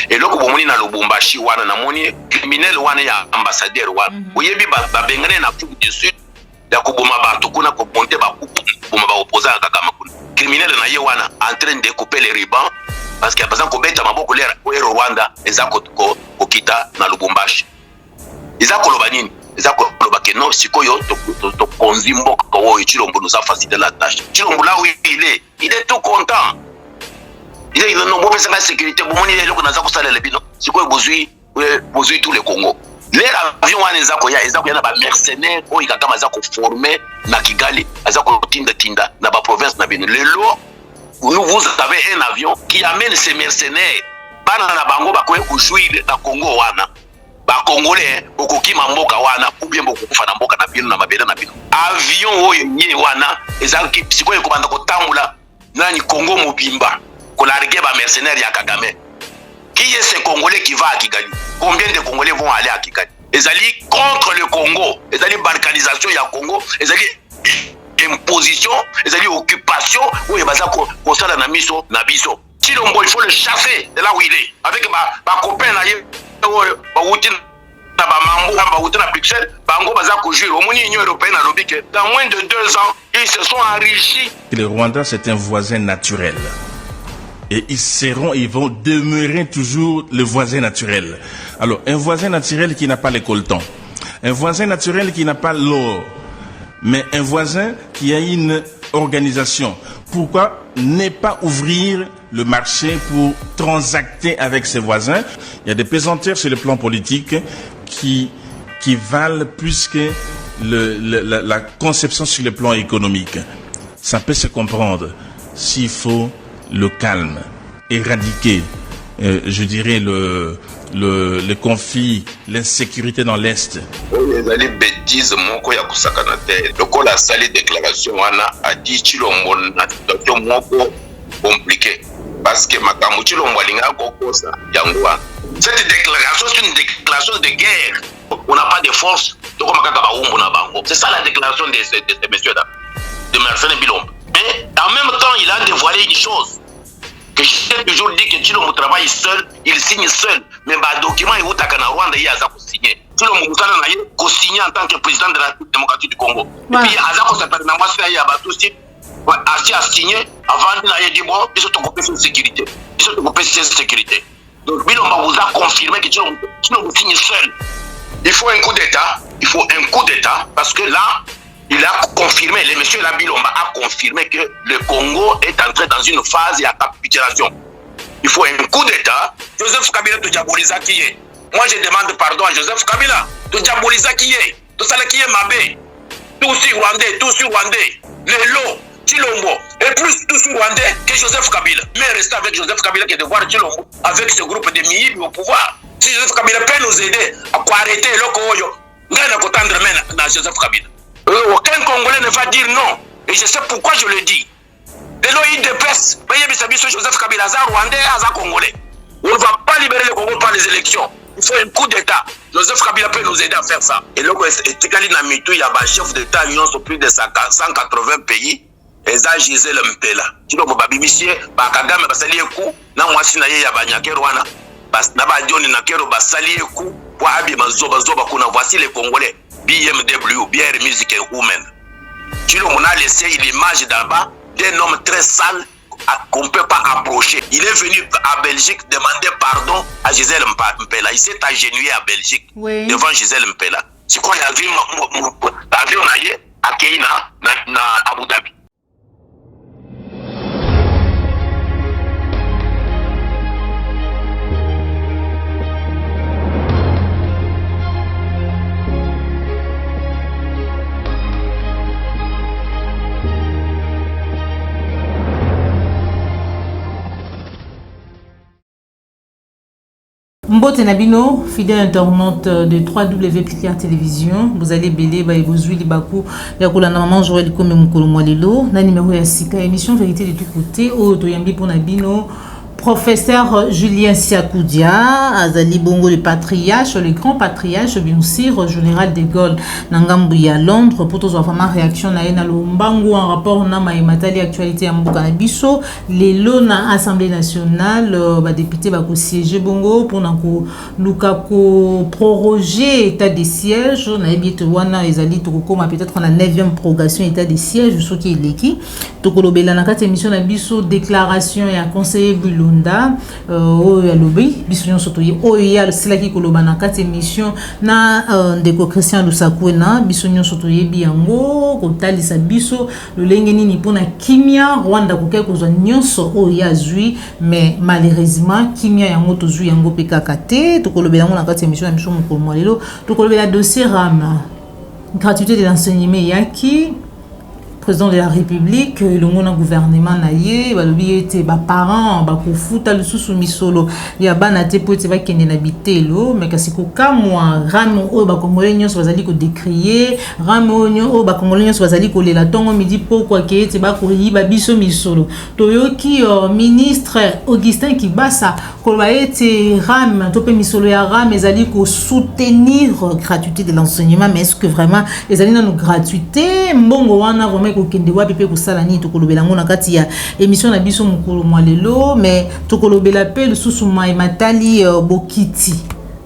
et loko bomoni na Lubumbashi wana na moni criminel wana ya ambassadeur wana oyebi ba bengane na Afrique du Sud ya kuboma bato kuna ko monter ba kuboma ba opposant Kagame kuna criminel na ye wana en train de couper les ribans parce que bazan ko beta maboko lera ko Rwanda ezako ko kita na Lubumbashi ezako loba nini ezako loba ke non sikoyo to konzimbo ko Chilombo nous a facilité la tâche Chilombo là où il est tout content. Il est non bon la sécurité bon moni lelo na za ko sala le bino sikoyo bozui tout le Congo les avions wana ezako ya na ba mercenaires o ikakama za ko former na Kigali azako tinda na ba province na bino lelo vous avez un avion qui amène ces mercenaires bana na bango ba ko jouir na Congo wana ba congolais okokima mboka wana ou bien bokufa na mboka na bino na mabele na bino avion oyo nye wana ezaki sikoyo ko banda ko tambula nani Congo mobimba ko larguer ba mercenaires ya Kagame. Qui est ce Congolais qui va à Kigali? Combien de Congolais vont aller à Kigali? Ils allaient contre le Congo, ils allaient balkanisation il y a Congo, ils allaient imposition, ils allaient occupation où il va ça qu'on s'en a mis sur Nabiso. Chilombo il faut le chasser de là où il est avec ma copain là dans moins de 2 ans ils se sont enrichis. Le Rwanda c'est un voisin naturel. Et ils vont demeurer toujours le voisin naturel. Alors, un voisin naturel qui n'a pas les coltons. Un voisin naturel qui n'a pas l'or. Mais un voisin qui a une organisation. Pourquoi ne pas ouvrir le marché pour transacter avec ses voisins? Il y a des pesanteurs sur le plan politique qui valent plus que la conception sur le plan économique. Ça peut se comprendre s'il faut le calme, éradiquer, je dirais le conflit, l'insécurité dans l'Est. Les bêtises, mon koya kusakana te. Le col a sali déclaration wana a dit Chilombo na situation moko compliquée parce que makamu Chilombo alinga koko sa yangwa. Cette déclaration c'est une déclaration de guerre. On n'a pas de force. Donc makaka ba umbu na bango. C'est ça la déclaration de ces messieurs là, de Marcel Bilombo. Mais en même temps, il a dévoilé une chose. Que j'ai toujours dit que Chilombo travaille seul, il signe seul. Mais le document, il est en Rwanda, il a signé. Chilombo a signé en tant que président de la République démocratique du Congo. Et puis, il a signé avant de dire bon, ils sont occupés sur la sécurité. Ils sont occupés sur la sécurité. Donc, Bilombo vous a confirmé que Chilombo signe seul. Il faut un coup d'État parce que là, il a confirmé, le monsieur Bilombo a confirmé que le Congo est entré dans une phase de capitulation. Il faut un coup d'État. Joseph Kabila te diabolisa qui est. Moi je demande pardon à Joseph Kabila. Te diabolisa qui est. Tout ça qui est Mabé. Tout sur Rwandais. Le lot, Chilombo. Et plus tout sur Rwandais que Joseph Kabila. Mais rester avec Joseph Kabila que de voir Chilombo avec ce groupe de Miyibi au pouvoir. Si Joseph Kabila peut nous aider à arrêter le Koyo, nous allons attendre maintenant Joseph Kabila. Aucun Congolais ne va dire non. Et je sais pourquoi je le dis. De l'eau, il dépasse. Joseph Kabila, Rwandais, Congolais. On ne va pas libérer le Congo par les élections. Il faut un coup d'État. Joseph Kabila peut nous aider à faire ça. Et là, il y a un chef d'État, il y a plus de 180 pays. Et ça, Gisèle Mpela. Tu vois, Babibissier, Bakagame, Basali Ekou, na mwasi na ye ya Banyake Rwana. Na Badioni na Kero, Basali Ekou, Wabi Mazoba Zoba Kuna, voici les Congolais. BMW, BR Music and Women. Chilombo a laissé l'image d'en-bas d'un homme très sale qu'on ne peut pas approcher. Il est venu à Belgique demander pardon à Gisèle Mpela. Il s'est agenouillé à Belgique devant Gisèle Mpela. C'est quoi il a vu l'avion à Keïna, à Abu Dhabi. Mbote Nabino, fidèle internaute de 3W Télévision, vous allez belé, vous jouez Bakou, Yakoula Maman Joël comme Mukolo Mwalelo, la numéro ya Sika, émission Vérité de tout côté, au Toyambi pour Nabino, Professeur Julien Siakoudia, Azali Bongo le patriarche, le grand patriarche, bien sûr, général de Gaulle, Nangambu à Londres, pour tous avoir ma réaction na Lombango en rapport na matali actualité à Mbouka Bisso, les lots na Assemblée nationale, député bako siéger Bongo pour nako Lukako proroger état de siège, na ebite wana ezali tokoma peut-être na 9e prorogation état de siège, ce qui est l'équipe, tokolobela na kati émission na Bisso déclaration et à conseiller Bulunda oya lobi biso nyonso toye oya selaki koloba na kati émission na ndeko Christian Lusakwena biso nyonso toyebi yango kotalisa biso lolenge nini mpona kimia Rwanda kokai kozwa nyonso oya zui mais malheureusement kimia yango tozwi yango pe kaka te tokolobela yango na kati émission na biso mokolo mwa lelo tokolobela dossier RAM gratuité de l'enseignement yaki président de la République, le monde gouvernement naïe, balobi était ba parents, ba kofuta le sous misolo, ya banate po te ba kende nabité lo, mais kasi ko kamwa ramo o ba congolais nyos bazali ko décrier, ramo o ba congolais nyos bazali ko lela tongo midi pourquoi ke te ba ko yiba biso misolo. Toyoki ministre Augustin Kibasa ko ba ete ram to pe misolo ya ram ezali ko soutenir gratuité de l'enseignement, mais est-ce que vraiment ezali na no gratuité mbongo wana vraiment kokende wapi pe kosala ni tokolobela ngo na kati ya émission na biso mokolo mwa lelo mais tokolobela pe lususu mai matali bokiti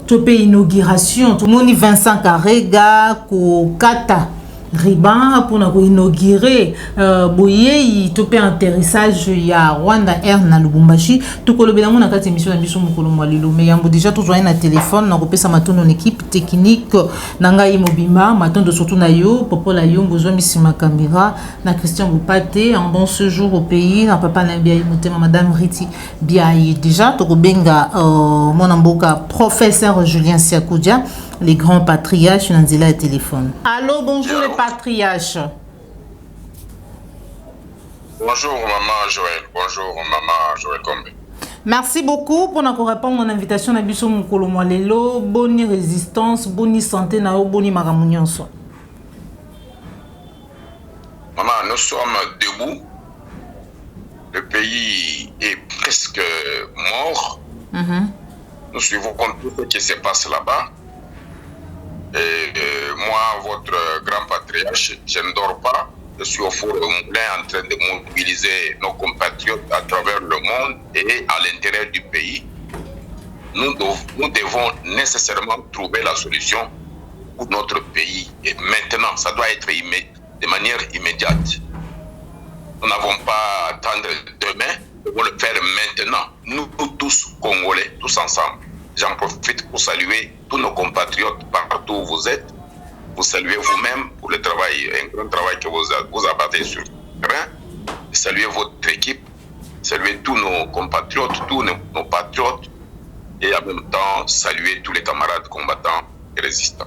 to pe inauguration to moni Vincent Karega ko kata riban pour na ko inaugurer boyei to pe atterrissage ya Rwanda Air na Lubumbashi tokolobela ngo na kati émission na biso mokolo mwa lelo mais yambo déjà to joindre na téléphone na kopesa matono en équipe technique nanga imobima matondo surtout na yo popola yo ngozwa misima caméra na Christian Bopate en bon séjour au pays na papa na biayi motema madame Riti biayi déjà to kobenga mon mboka professeur Julien Siakoudia les grands patriarches dans le téléphone. Allô, bonjour les patriarches. Bonjour maman Joël, bonjour maman Joël Kombe. Merci beaucoup pour nous répondre à l'invitation à Bisso Mokolo Mwalelo. Bonne résistance, bonne santé, bonne maramounianso. Maman, nous sommes debout. Le pays est presque mort. Nous suivons tout ce qui se passe là-bas. Et moi, votre grand patriarche, je ne dors pas. Je suis au four au moulin en train de mobiliser nos compatriotes à travers le monde et à l'intérieur du pays. Nous devons nécessairement trouver la solution pour notre pays. Et maintenant, ça doit être de manière immédiate. Nous n'avons pas à attendre demain, nous devons le faire maintenant. Nous tous, Congolais, tous ensemble. J'en profite pour saluer tous nos compatriotes partout où vous êtes. Vous saluez vous-même pour le travail, un grand travail que vous abattez sur le terrain. Saluez votre équipe, saluez tous nos compatriotes, tous nos patriotes et en même temps saluer tous les camarades combattants et résistants.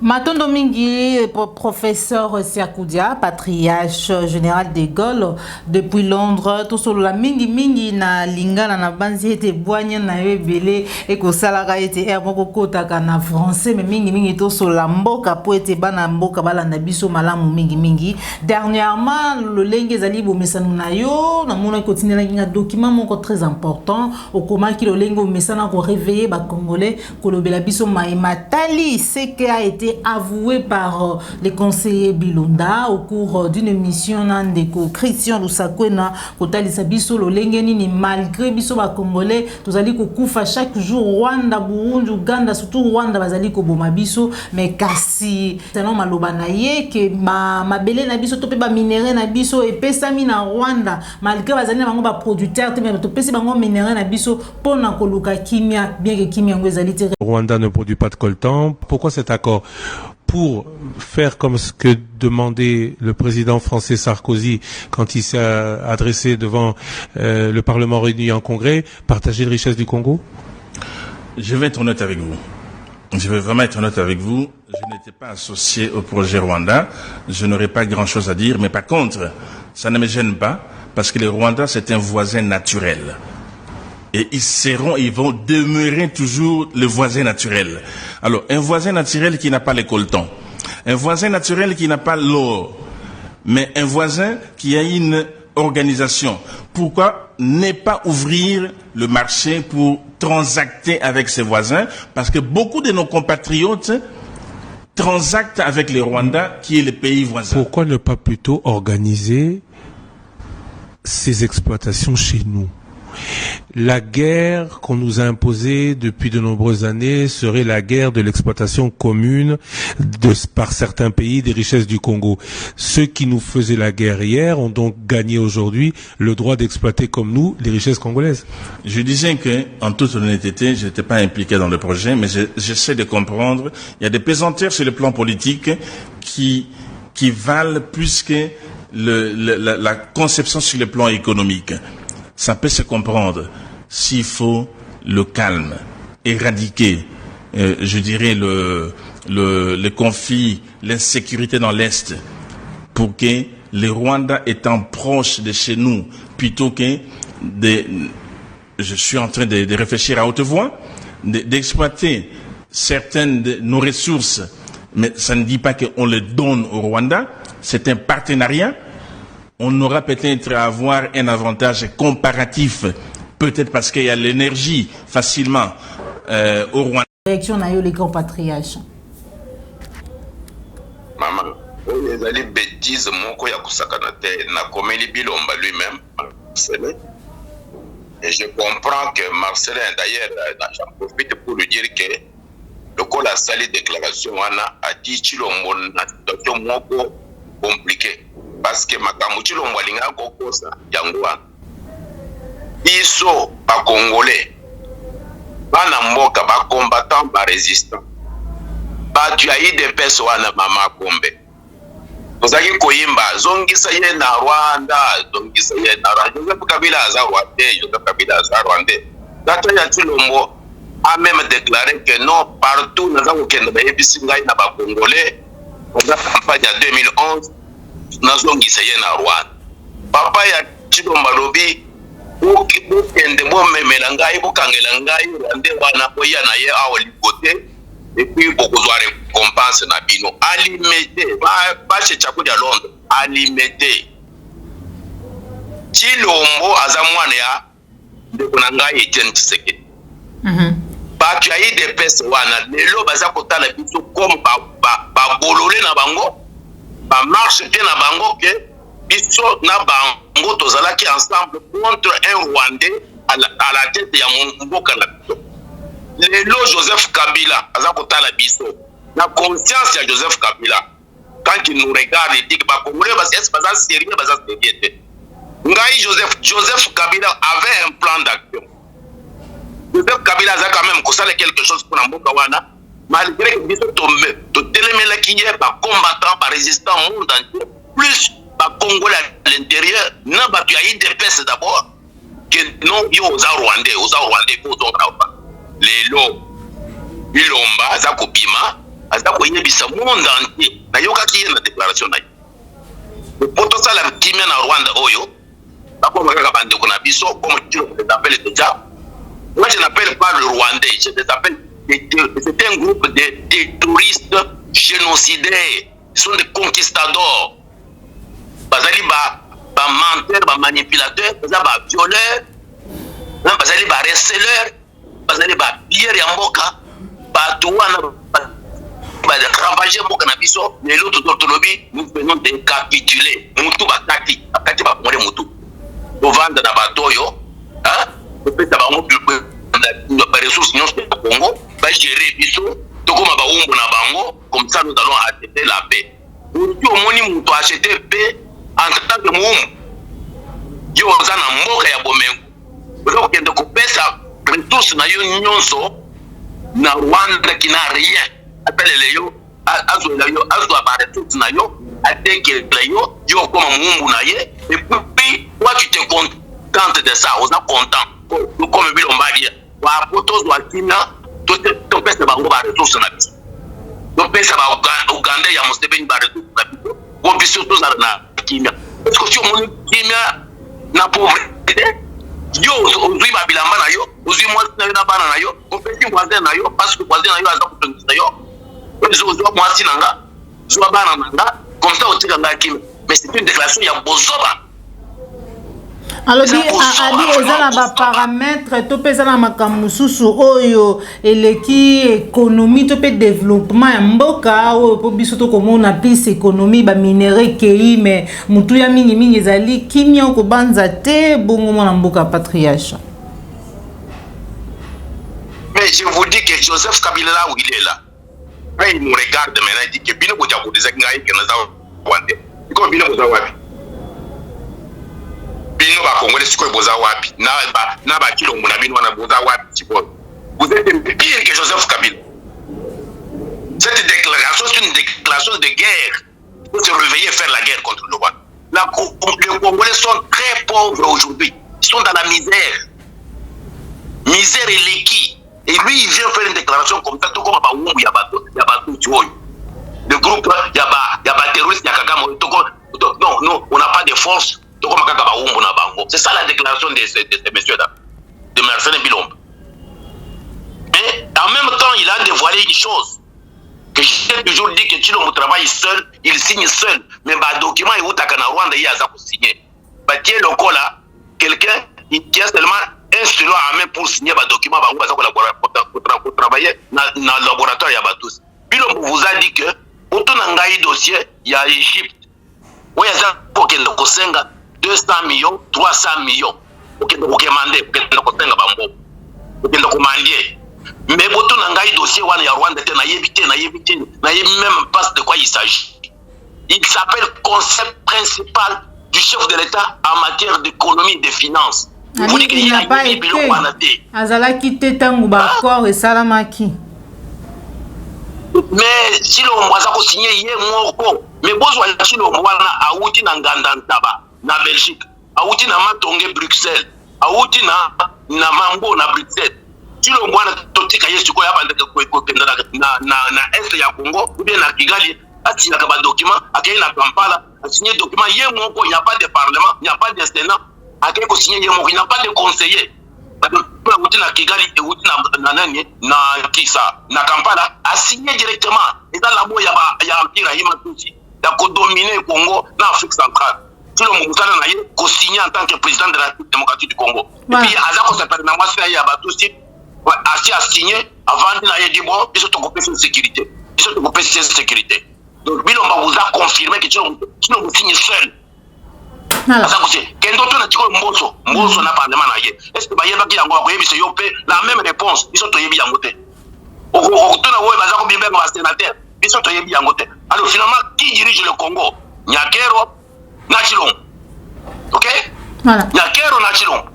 Matondo Mingi, professeur Siakoudia, patriarche général de Gaulle, depuis Londres, tout sur la Mingi na lingala na banzi ete boanya na ebele et ko salaka ete moko kota kana français mais mingi to sur la mboka po ete bana mboka bala na biso malamu mingi. Dernièrement, le lenge zali bo mesanu na yo na mona continuer na document moko très important au comment ki le lenge bo mesana ko réveiller ba congolais ko lobela biso matali ce qui a été avoué par les conseillers Bilonda au cours d'une émission Nandeko Christian Lusakwena kotalisa biso lolengeni ni malgré biso ba congolais tozali ko kufa chaque jour Rwanda Burundi Uganda surtout Rwanda bazali ko boma biso mais kasi selon maloba na ye ke mabele na biso to pe ba minéraux na biso et pesami na Rwanda malgré bazali na bango ba producteur te mais to pesi bango minéraux na biso pona koluka kimia bien que kimia ngo ezali te. Rwanda ne produit pas de coltan. Pourquoi cet accord? Pour faire comme ce que demandait le président français Sarkozy quand il s'est adressé devant le Parlement réuni en congrès, partager les richesses du Congo? Je vais être honnête avec vous. Je vais vraiment être honnête avec vous. Je n'étais pas associé au projet Rwanda. Je n'aurais pas grand-chose à dire. Mais par contre, ça ne me gêne pas parce que le Rwanda, c'est un voisin naturel. Et ils vont demeurer toujours le voisin naturel. Alors, un voisin naturel qui n'a pas les coltons, un voisin naturel qui n'a pas l'or, mais un voisin qui a une organisation. Pourquoi ne pas ouvrir le marché pour transacter avec ses voisins, parce que beaucoup de nos compatriotes transactent avec le Rwanda, qui est le pays voisin. Pourquoi ne pas plutôt organiser ces exploitations chez nous? La guerre qu'on nous a imposée depuis de nombreuses années serait la guerre de l'exploitation commune par certains pays des richesses du Congo. Ceux qui nous faisaient la guerre hier ont donc gagné aujourd'hui le droit d'exploiter comme nous les richesses congolaises. Je disais que, en toute honnêteté, je n'étais pas impliqué dans le projet, mais j'essaie de comprendre. Il y a des pesanteurs sur le plan politique qui valent plus que la conception sur le plan économique. Ça peut se comprendre s'il faut le calme, éradiquer, je dirais le conflit, l'insécurité dans l'Est, pour que le Rwanda étant proche de chez nous, plutôt que je suis en train de réfléchir à haute voix, d'exploiter certaines de nos ressources, mais ça ne dit pas qu'on les donne au Rwanda, c'est un partenariat. On aura peut-être à avoir un avantage comparatif, peut-être parce qu'il y a l'énergie facilement au Rwanda. Réaction à les compatriotes. Maman, il y a des bêtises, mon ya kusakana te na komeli bilomba lui-même, Marcelin. Et je comprends que Marcelin, d'ailleurs, j'en profite pour lui dire que le col a sali déclaration a dit Chilombo na situation moko compliquée. Parce que makambo Chilombo alinga kokosa yangoa. Iso ba Congolais, bana mboka ba combattant ba résistant. Ba tu as eu des personnes mama Kombe. Ozaki koyimba zongisa ye na Rwanda, zongisa ye na Rwanda. Joseph Kabila aza Rwandais. Data ya Chilombo a même déclaré que non, partout nous avons qu'un ebisi ngai na ba Congolais. Dans la campagne en 2011, nous avons dit na Rwanda. Papa ya Chilombo lobi ukende bo memela ngai bokangela ngai Rwanda wana koya na ye awo libote. Et puis beaucoup de récompenses na bino alimete ba chez Chako de Londres alimete Chilombo azamwana ya de konanga Etienne Tshisekedi. Ba tu as eu des personnes wana lelo baza kotala biso comme ba bololé na bango ba marche bien na bango que biso na bango tozalaki ensemble contre un Rwandais à la tête ya mboka na biso. Lelo Joseph Kabila aza kotala biso na conscience ya Joseph Kabila quand il nous regarde il dit que ba Congolais est-ce baza sérieux ngai Joseph Kabila avait un plan d'action. Joseph Kabila a quand même kosala quelque chose pour mboka wana malgré que biso to telemela ki ye ba combattant ba résistant monde entier plus ba Congolais à l'intérieur na ba tu as eu des pestes d'abord que non yo za Rwandais pour donc lelo bilomba aza kobima aza koyebisa monde entier nayokaki ye na déclaration na ye po tosala kimia na Rwanda oyo bakoma kaka bandeko na biso comme tu les appelles déjà. Moi je n'appelle pas le Rwandais, je les appelle c'est un groupe de touristes génocidaires, ils sont des conquistadors, bazali ba menteurs, ba manipulateurs, ba violeurs, bazali ba receleurs, bazali ba bière ya mboka bato wana ba ravager mboka na biso lelo tolobi nous venons de capituler mutu bakati ba mole mutu ovanda na bato yo peut-être ba mo ba ressources nyonso ya Congo ba gérer biso tokoma ba umbo na bango comme ça nous allons acheter la paix. Aujourd'hui au moni mutu acheter paix en tant que mumu yo za na mboka ya bomengo ozo kende ko pesa ressources na yo nyonso na Rwanda qui n'a rien appelle yo azwa ba ressources na yo ateke yo yo comme mumbu na ye et puis toi tu te contentes de ça on est content comme bilomba dia wa potos wa kina to pesa ba ngo ba ressources na biso to pesa ba Uganda ya Museveni ba ressources na biso wo biso to za na kina est-ce que tu moni kina na pauvreté yo ozui ba bilamba na yo ozui moi na bana na yo opesi voisin na yo parce que voisin na yo aza kutongisa yo ozo moi sinanga zo bana nanga comme ça otika ngaki mais c'est une déclaration ya bozoba. Alors, adi eza na ba paramètres to pesa na makamususu oyo eleki économie to pe développement ya mboka oyo po biso to komona plus économie ba minerai kei mais mutu ya mingi ezali kimia ko banza te bongo mona mboka patriarche. Mais je vous dis que Joseph Kabila là où il est là, quand il nous regarde maintenant, il dit que Bino Boudjabou des Agnai que nous avons wanté. Comment Bino Boudjawabi? Bino va Congolais, c'est quoi Boudjawabi? Na ba kilo mona Bino na Boudjawabi, tu vois. Vous êtes pire que Joseph Kabila. Cette déclaration, c'est une déclaration de guerre. Il faut se réveiller et faire la guerre contre le Rwanda. Les Congolais sont très pauvres aujourd'hui. Ils sont dans la misère. Misère et l'équipe. Et lui, il vient faire une déclaration comme ça, tout comme il y a bateau, tu vois. Le groupe, il y a terroriste, il y a Kagame, non, on n'a pas de force, tout comme c'est ça la déclaration de ces messieurs-là, de Mercedes Bilombe. Mais en même temps, il a dévoilé une chose, que j'ai toujours dit que Chilombo travaille seul, il signe seul, mais le document, il est à Rwanda, il a signé. Tiens, le cas là, quelqu'un, il tient seulement un stylo à main pour signer un document pour travailler dans le laboratoire. Bilombo vous a dit que pour tout un dossier, il y a l'Égypte. Oui, il y a 200 millions, 300 millions. Pour que vous commandiez, pour que vous commandiez. Mais pour tout un dossier, il y a Rwanda, il n'y a même pas de quoi il s'agit. Il s'appelle concept principal du chef de l'État en matière d'économie et de finances. Il n'a pas été azalaki te tangu ba accord et salamaki. Mais si l'on va signer hier moko, mais besoin si l'on va na auti na ngandantaba na Belgique, auti na Matonge Bruxelles, auti na Mambo na Bruxelles. Si l'on va na totika yesu ko yaba na est ya Congo ou bien na Kigali, a signé un document, a signé na Kampala, a signé un document hier moko, il n'y a pas de parlement, il n'y a pas de Sénat. Il n'y a pas de conseiller. Na Kigali et na Kisa, na Kampala, a signé directement. Et dans la boue, il y a un petit Rahima Tutsi. Il y a dominer le Congo dans l'Afrique centrale. Si le Moussala n'a signé en tant que président de la République démocratique du Congo. Et puis, Azako s'appelle Namwasi Yabatousi, a signé avant de dire bon, ils sont occupés de sécurité. Ils sont occupés de sécurité. Donc, Bilomba vous a confirmé que tu n'as signé seul. Mboso na parlement na ye. Est-ce que bayeba ki yango akoyebi se yope la même réponse ils sont toyebi yango te. Okutuna wo bazako bimbe ba sénateur ils sont toyebi yango te. Alors finalement qui dirige le Congo? Nyakero na Chilombo. OK? Voilà. Nyakero na Chilombo.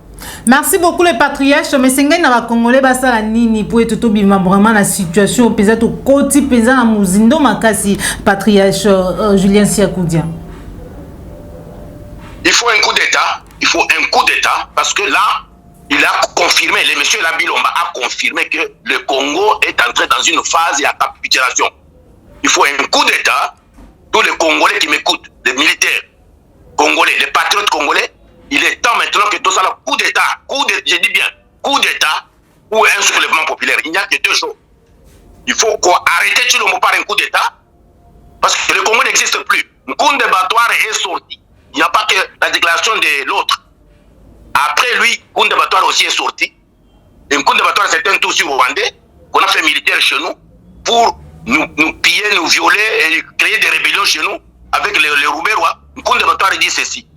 Merci beaucoup les patriarches mais c'est ngai na ba congolais basala nini pour être tout bima vraiment la situation pesa to koti pesa na muzindo makasi patriarche Julien Siakoudia. Il faut un coup d'État. Il faut un coup d'État parce que là, il a confirmé, le monsieur Labilomba a confirmé que le Congo est entré dans une phase de capitulation. Il faut un coup d'État. Tous les Congolais qui m'écoutent, les militaires congolais, les patriotes congolais, il est temps maintenant que tout ça, le coup d'État, je dis bien, coup d'État ou un soulèvement populaire. Il n'y a que deux choses. Il faut arrêter tout le monde par un coup d'État parce que le Congo n'existe plus. Un coup de battoir est sorti. Il n'y a pas que la déclaration de l'autre. Après lui, Kounda Batoire aussi est sorti. Et Kounda Batoire, c'est un tout sur Rwandais qu'on a fait militaire chez nous pour nous piller, nous violer et créer des rébellions chez nous avec les Rouberois. Kounda Batoire dit ceci.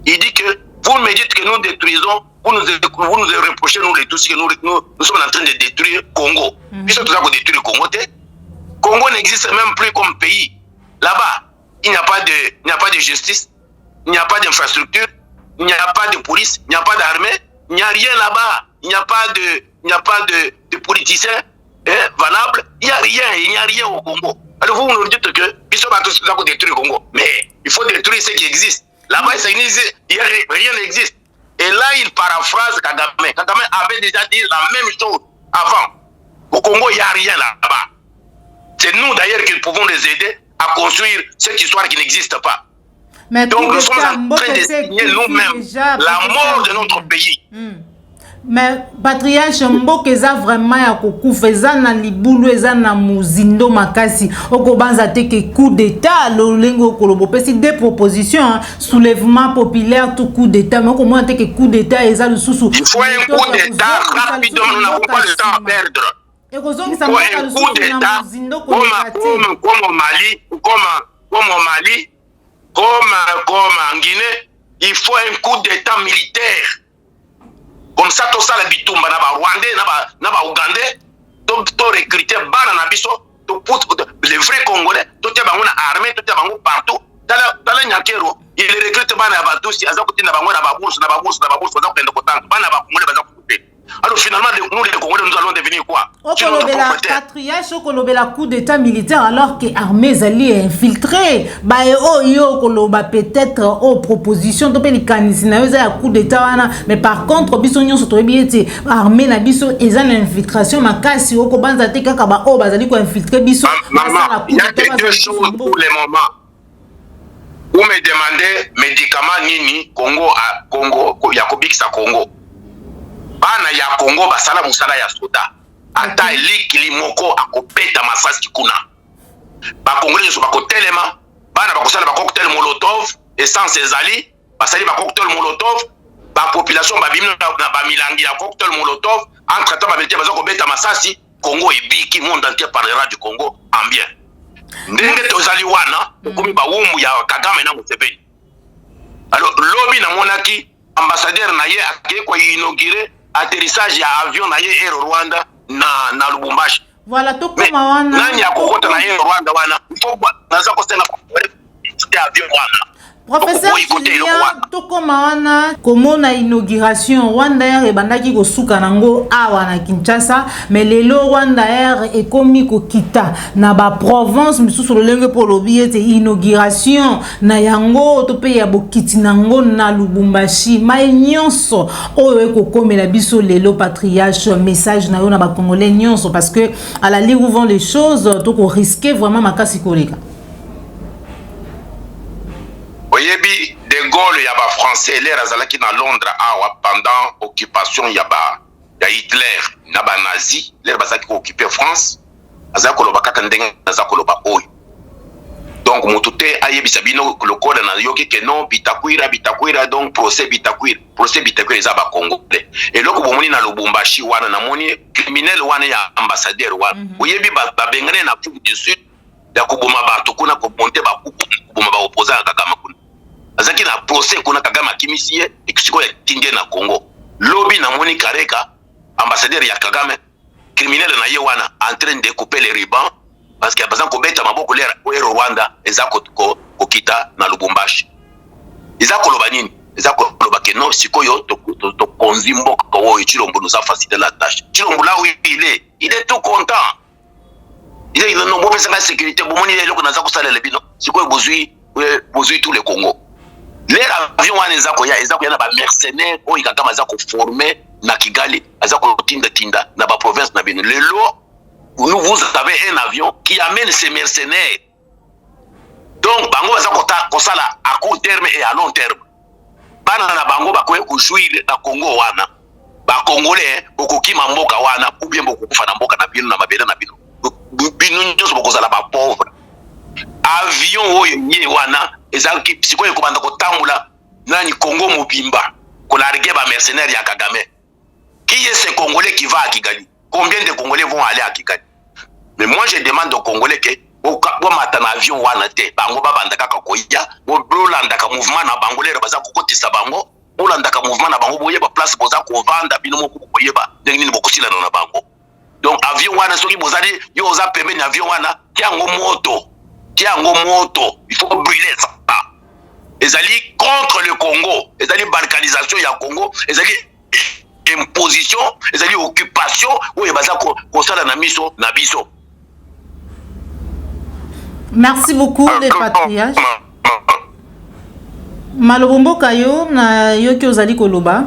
Il dit que vous me dites que nous détruisons, vous nous reprochez, nous les tous, que nous sommes en train de détruire Congo. Puisque tout ça pour détruire Congo, Congo n'existe même plus comme pays. Là-bas, il n'y a pas de justice. Il n'y a pas d'infrastructure, il n'y a pas de police, il n'y a pas d'armée, il n'y a rien là-bas, il n'y a pas de politiciens valables, il n'y a rien au Congo. Alors vous nous dites que ils sont pas tous là pour détruire le Congo, mais il faut détruire ce qui existe. Là-bas, rien n'existe. Et là, il paraphrase Kagame. Kagame avait déjà dit la même chose avant. Au Congo, il n'y a rien là-bas. C'est nous d'ailleurs qui pouvons les aider à construire cette histoire qui n'existe pas. Mais donc nous sommes en train de signer nous-mêmes la mort de notre pays. Mais patriarche mboka eza vraiment ya kokufa eza na libulu eza na muzindo makasi okobanza te ke coup d'état lolengo okolobo pesi des propositions soulèvement populaire tout coup d'état mais okomona te ke coup d'état eza lisusu il faut un coup d'état rapidement, nous n'avons pas le temps à perdre. Il faut un coup d'état comme au Mali, comme en Guinée, il faut un coup d'état militaire. Comme ça, tout ça, la bitumba, na ba Rwandais, na ba Ougandais, to recruter bana na biso, to put les vrais Congolais, to te bango na armée, to te bango partout. Tala nyakero, il recrute bana ba tous, azakuti na bango na ba bourse, azaku kende kotanga, bana ba Congolais bazaku couper. Alors finalement, nous les Congolais, nous allons devenir quoi? Okolobela patriarche, okolobela coup d'état militaire alors que l'armée allait infiltrer. Bah yo koloba peut-être aux propositions to pe likanisi na yo za coup d'état wana, mais par contre biso nyonso to biete armée na biso eza na infiltration makasi okobanza te kaka ba o bazali ko infiltrer biso. Maman, il y a deux choses pour le moment. Vous me demandez médicaments nini Congo ya kobikisa Congo. Bana ya Congo basala musala ya soda. Ata likili moko akopeta masasi kuna. Ba Congolais so bakotelema, bana bakosala ba cocktail molotov, essence ezali, basali ba cocktail molotov, ba population babimi na ba milangi ya cocktail molotov, entre temps babete bazako beta masasi, Congo ebiki monde entier parlera du Congo en bien. Ndenge tozali wana, komi ba wumbu ya Kagame na Museveni. Alors lobi na monaki ambassadeur na ye akye ko inaugurer atterrissage ya avion na ye Air Rwanda na Lubumbashi. Voilà tout comme wana. Nani akokota na Air Rwanda wana? Ifo naza ko sena avion wana. Professeur Julien, tout comme wana komona inauguration Rwanda Air ebandaki kosuka nango awa na Kinshasa, mais lelo Rwanda Air ekomi kokita na ba province misusu lolenge po lobi ete inauguration na yango to pe ya bokiti nango na Lubumbashi mai nyonso oyo ekokomela biso lelo patriarche message na yo na ba congolais nyonso parce que à la lire où vont les choses to ko risquer vraiment makasi koleka. Oyebi de Gaulle ya ba français les razalaki na Londres awa pendant occupation ya Hitler na ba nazi les bazaki ko occuper France azako loba kaka ndenge azako loba oyo donc mutute ayebisa bino le code na yoki ke non bitakwira donc procès bitakwira za ba Congolais et loko bomoni na Lubumbashi wana na moni criminel wana ya ambassadeur wana oyebi ba bengane na Afrique du Sud ya kuboma bato kuna ko monter ba kuboma ba opposant Kagame kuna azaki na procès kuna Kagame akimisie ekisiko ya tindie na Congo lobby na moni kareka ambassadeur ya Kagame criminel na ye wana en train de couper les rubans parce que bazan ko beta maboko lera o Rwanda ezako ko kita na Lubumbashi ezako loba nini ezako loba ke non sikoyo to konzimbo ko Chilombo nous a facilité la tâche Chilombo là où il est tout content il non bon la sécurité bon moni lelo ko naza ko sala le bino sikoyo bozui tout le Congo les avions wana ezako ya na ba mercenaires o ikagama za ko former na Kigali azako tinda na ba province na bino lelo vous avez un avion qui amène ces mercenaires. Donc, bango baza kosala à court terme et à long terme. Bana na bango bakoye kujouir na Congo wana. Ba Congolais bokoki mboka wana ou bien bokufa na mboka na bino na mabele na bino. Bino nyoso bokozala ba pauvre. Avion oyo nye wana ezaki sikoyo ko banda ko tambula nani Congo mobimba. Ko larguer ba mercenaires ya Kagame. Qui est ce Congolais qui va à Kigali? Combien de Congolais vont aller à Kigali? Mais moi je demande aux Congolais que bo mata na avion wana te bango babanda kaka koya bo landa ka mouvement na bango lero baza kokotisa bango bo landa ka mouvement na bango boye ba place boza ko vanda bino moko koyeba ndenge ni bokosila na bango donc avion wana soki bozali yo oza pembeni avion wana tiango moto il faut brûler ça ezali contre le Congo ezali balkanisation ya Congo ezali imposition ezali occupation oyo baza ko sala na miso na biso. Merci beaucoup les patriarches. Malobombo kayo na yoki ozali koloba.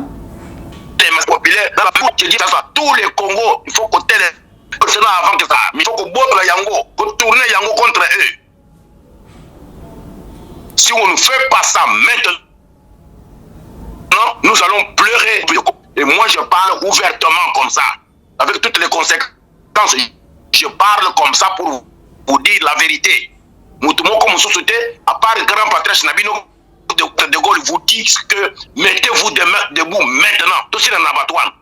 Tous les Congo, il faut qu'on telle avant que ça, il faut qu'on botte la yango, qu'on tourne yango contre eux. Si on ne fait pas ça maintenant, nous allons pleurer. Et moi, je parle ouvertement comme ça, avec toutes les conséquences. Je parle comme ça pour vous dire la vérité. Moutoumou comme société, à part le grand patriarche Nabino de Gaulle, vous dit que mettez-vous debout maintenant, tout de suite en abattoir.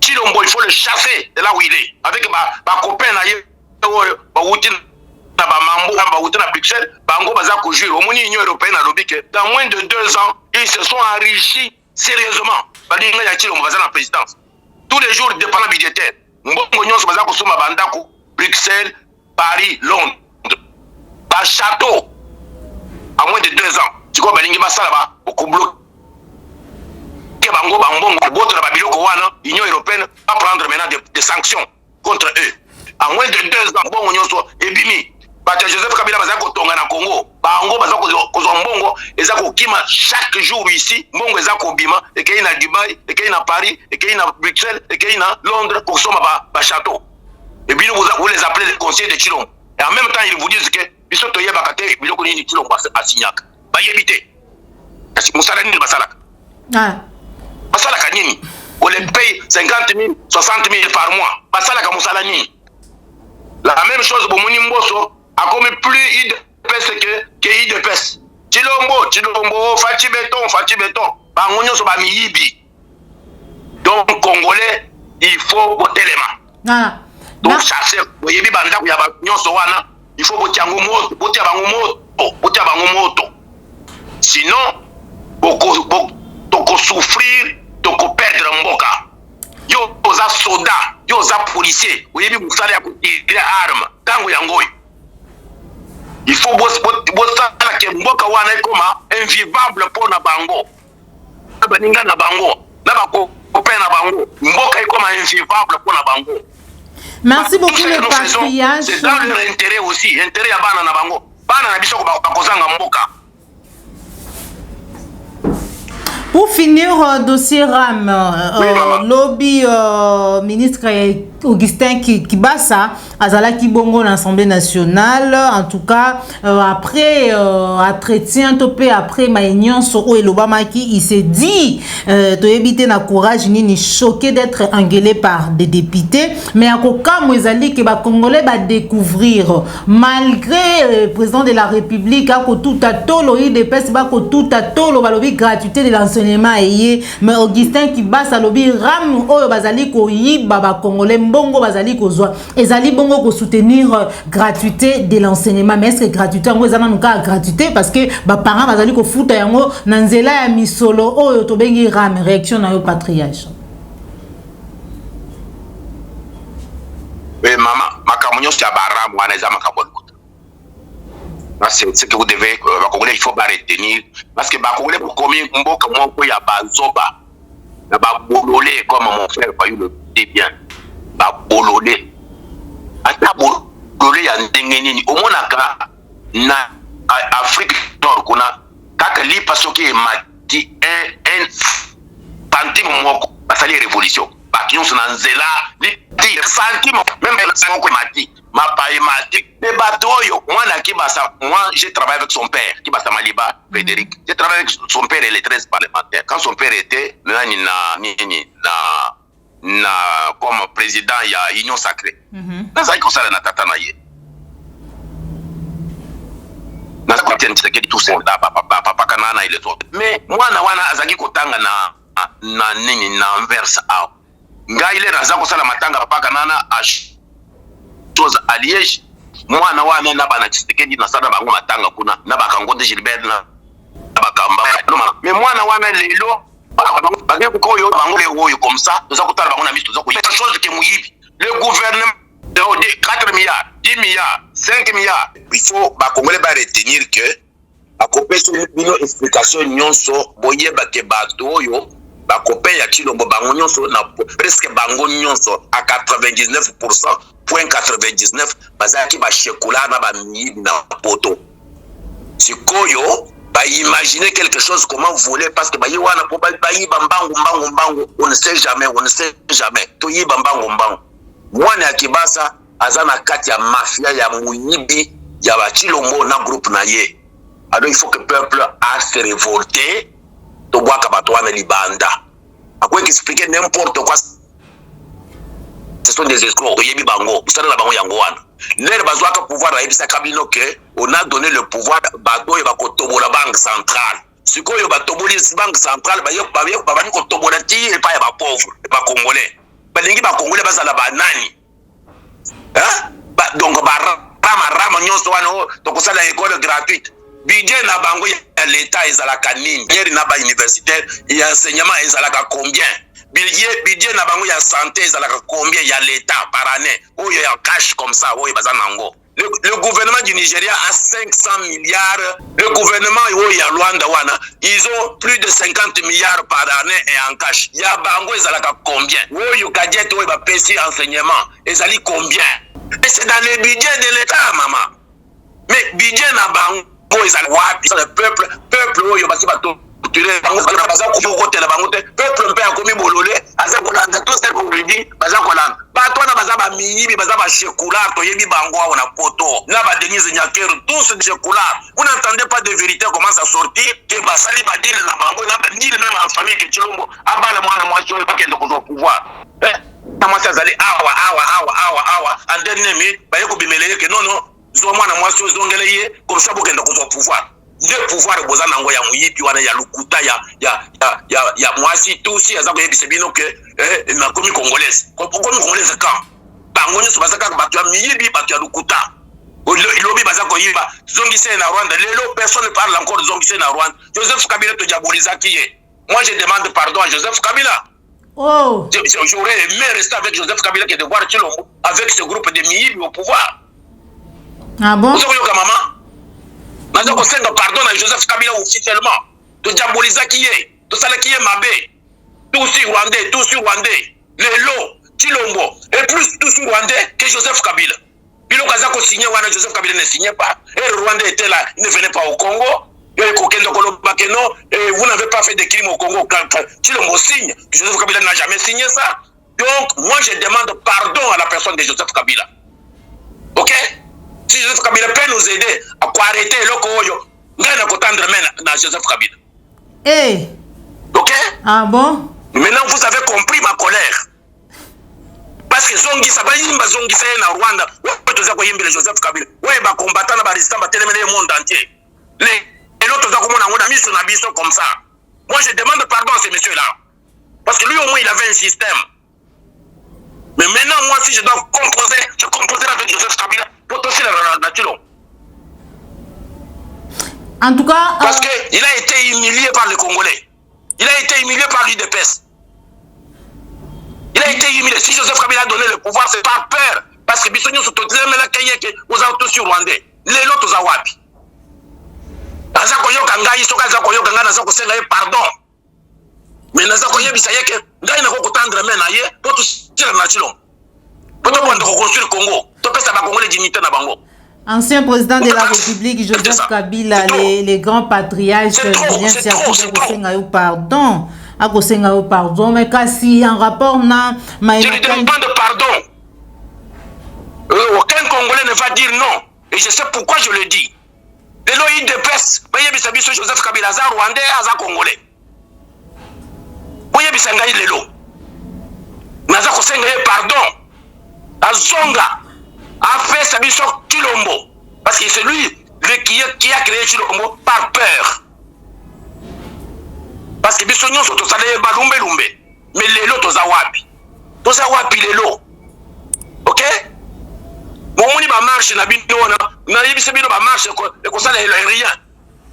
Chilombo, il faut le chasser de là où il est. Avec ma copain, à Bruxelles, l'Union européenne a lobby que dans moins de 2 ans, ils se sont enrichis sérieusement. La présidence. Tous les jours, dépendant budgétaire. Bruxelles, Paris, Londres. Par château. À moins de 2 ans. Tu vois, beaucoup bloqué. L'Union européenne va prendre maintenant des sanctions contre eux. À moins de 2 ans, bon, on soit ébimi. Joseph Kabila baza kotonga na Congo. Bango baza kozwa mbongo ezako kima chaque jour ici, mbongo ezako bima ekei na Dubaï, ekei na Paris, ekei na Bruxelles, ekei na Londres pour soma ba château. Et bien vous les appelez les conseillers de Chilombo. Et en même temps ils vous disent que biso toyeba kate biloko nini Chilombo asinyaka. Ba yebite. Kasi musala nini basalaka. Basalaka nini? On les paye 50 000, 60 000 par mois. Basalaka musala nini? La même chose pour Moni Mboso. A comme plus IDPS que IDPS. Chilombo, Fati Béton. Bangonyo so ba miyibi. Donc Congolais, il faut botter les mains. Donc chasser, boyebi banda ya ba nyonso wana, il faut botter bango moto. Sinon, toko souffrir, toko perdre mboka. Yo oza soldat, yo oza policier, boyebi musala ya kutira arme, tango yangoy. Il faut que mboka wana ekoma invivable pour na bango. Baninga na bango, na bako na bango. Mboka ekoma invivable pour na bango. Merci beaucoup le patriarche. C'est dans leur intérêt aussi, intérêt ya bana na bango. Bana na biso ko bakozanga mboka. Pour finir, dossier RAM, lobby ministre Augustin Kibasa, Azala Kibongo, l'Assemblée nationale, en tout cas, après entretien, topé après Maïnion Soro et Lobamaki, il s'est dit, de éviter na courage, ni choqué d'être engueulé par des députés, mais à Koka Mouezali, que les Congolais va découvrir, malgré le président de la République, à tout à tolo, il dépêche, à tout à tolo, lobby gratuité de l'enseignement. Mais Augustin Kibasa lobby ram oyo bazali ko yiba ba congolais mbongo bazali ko zwa ezali bongo ko soutenir gratuité de l'enseignement. Mais est-ce que gratuité ngo ezana nuka gratuité parce que ba parents bazali ko futa yango na nzela ya misolo oyo to bengi ram réaction na yo patriarche. Oui maman makamunyo sia baram wana eza makabon. C'est ce que vous devez, il faut pas retenir. Parce que les Congolais, pour combien il y a Bazoba, il y a Bololé, comme mon frère Payou le dit bien. Bololé. Ata Bololé, il y a Ndengeni. Au moins, en Afrique Nord, on a quand il passe qui est mati un centime moko, ça les révolutions. Qui ont son anzela, les centimes, même les centimes mati. Ma païmatique, les bateaux, moi j'ai travaillé avec son père, qui basta Maliba, Frédéric. J'ai travaillé avec son père et les 13 parlementaires. Quand son père était comme président, il y a Union Sacrée. Dans ça, il ça na tatanaye. Dans ça, il y a tout ça, papa Kanana et les autres. Mais moi, na azaki kotanga na verse a. Nga il est razako sala matanga papa Kanana a à Liège, moi na wana na bana Tshisekedi na sana bango matanga kuna na bakangonde Gilbert na bakamba mais moi na wana lelo bagé ko yo bango le woyo comme ça nous akutala bango na misto zako quelque chose que muyibi le gouvernement de 4 milliards 10 milliards 5 milliards il faut ba congolais ba retenir que ba kopesa une explication nyonso boyeba ke bato yo ba copain ya Chilombo bango nyonso na presque bango nyonso à 99%. Point 99, bazaki ba chekola na ba mi na poto. Sikoyo, ba imaginer quelque chose comment voler parce que ba yiwana po ba yi bambangu, on ne sait jamais. To yi bambangu. Mwana ya Kibasa azana kati ya mafia ya muyibi ya ba Chilombo na groupe na ye. Alors il faut que le peuple a se révolter to bwaka bato wana libanda. À quoi expliquer n'importe quoi. Ce sont des escrocs. Yebi bango, vous savez la bango yangoan. L'air bazouak pouvoir à Ebisa Kabino que on a donné le pouvoir bago et bakotobo la banque centrale. Ce qu'on y a batoboli banque centrale, bah yop babio babani kotobo la ti et pas y a pauvre, et pas congolais. Bah lingi ba congolais basa la banani. Hein? Donc bah rama nyonso wano donc ça la école gratuite. Budget na bango ya l'état ezalaka nini? Yeri na ba universitaire et enseignement ezalaka combien? Budget na bango ya santé ezalaka combien ya l'état par année? Ou ya cash comme ça, ou baza nango. Le gouvernement du Nigeria a 500 milliards. Le gouvernement ya Luanda wana, ils ont plus de 50 milliards par année et en cash. Ya bango ezalaka combien? Ou yo gadget ou ba pesi enseignement, ezali combien? Et c'est dans le budget de l'état, maman. Mais budget na bango ezali wapi? C'est le peuple ou yo basi bato peuple mpe akomi bolole aza kolanda tout ce qu'on lui dit baza kolanda bato wana baza bamiyibi baza bashekular toyebi bango awa na poto na badenise nyakero tous shekular. Vous n'entendez pas de vérité commence à sortir que basali badile na bango na bandile même en famille que Chilombo abala mwana mwasi oyo bakende kozwa pouvoir na mwasi azali awa en dernier minute baye kobimeleye ke non zwa mwana mwasi oyo zongele ye comme ça bokende kozwa pouvoir. Deux pouvoirs boza nango ya muyibi wana ya lukuta ya mwasi tusi azako yebise bino ke na komi congolaise quand bango nyoso bazaka bato ya miyibi bato ya lukuta ilobi bazako yiba zongise na Rwanda lelo personne ne parle encore de zongise na Rwanda. Joseph Kabila to diabolisaki ye. Moi je demande pardon à Joseph Kabila. Oh, j'aurais aimé rester avec Joseph Kabila que de voir Chilombo avec ce groupe de miyibi au pouvoir. Ah bon? Vous avez maman? Nous avons pardon à Joseph Kabila officiellement. De diaboliser qui est, de saler qui est Mabé. Tout sur Rwandais, les lots, Chilombo, et plus tout sur Rwandais que Joseph Kabila. Bilo Kazako signé, Joseph Kabila ne signait pas. Et le Rwandais était là, il ne venait pas au Congo. Et vous n'avez pas fait de crimes au Congo. Chilombo signe, Joseph Kabila n'a jamais signé ça. Donc, moi je demande pardon à la personne de Joseph Kabila. Ok? Si Joseph Kabila peut nous aider à arrêter l'Okoyo, nous allons attendre maintenant Joseph Kabila. Eh. Ok? Ah bon? Maintenant, vous avez compris ma colère. Parce que Zongi, ça va y aller, Zongi, c'est en Rwanda. Vous avez compris Joseph Kabila. Oui, les combattants, les résistants, le monde entier. Les autres, on a mis sur un abysse comme ça. Moi, je demande pardon à ces messieurs-là. Parce que lui, au moins, il avait un système. Mais maintenant, moi, si je dois composer, je composerai avec Joseph Kabila. En tout cas, parce qu'il a été humilié par les Congolais. Il a été humilié par l'UDPS. Il a été humilié. Si Joseph Kabila a donné le pouvoir, c'est par peur. Parce que Bissonio se tourne la Kayeke aux autos sur Rwandais. Les lots aux Awapi. Nazakoyo Kanga, Isoka Zakoyo Kanga, Nazako Senga, pardon. Mais Nazakoye Bissayeke, Gaina Kokotandre Menaye, pour tout tirer naturellement. Pour tout reconstruire le Congo. Ancien président de la République, Joseph Kabila, les grands patriarches, pardon. Mais kasi en rapport na je ne demande pas de pardon. Aucun Congolais ne va dire non. Et je sais pourquoi je le dis. De l'OI de presse, Joseph Kabila, Aza Rwandais, Aza Congolais. Voyez Bissangaï Lelo. Naza Kosengaï, pardon. Azonga a fait sa mission Chilombo. Parce que c'est lui qui a créé Chilombo par peur. Parce que Bissonio sont tous allés balumbe. Mais les lots tous awapi. Tous awapi les lots. Ok? Bon, on y va marcher, na bino na yebise bino ba marche ko ça rien.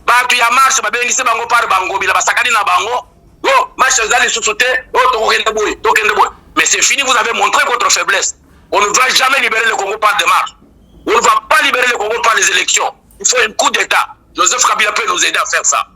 Ba tu ya marche ba bengi se bango par bango bila basakani na bango. Oh, marche zali sous-sauté, oh tokende boy. Mais c'est fini, vous avez montré votre faiblesse. On ne va jamais libérer le Congo par des marches. On ne va pas libérer le Congo par les élections. Il faut un coup d'État. Joseph Kabila peut nous aider à faire ça.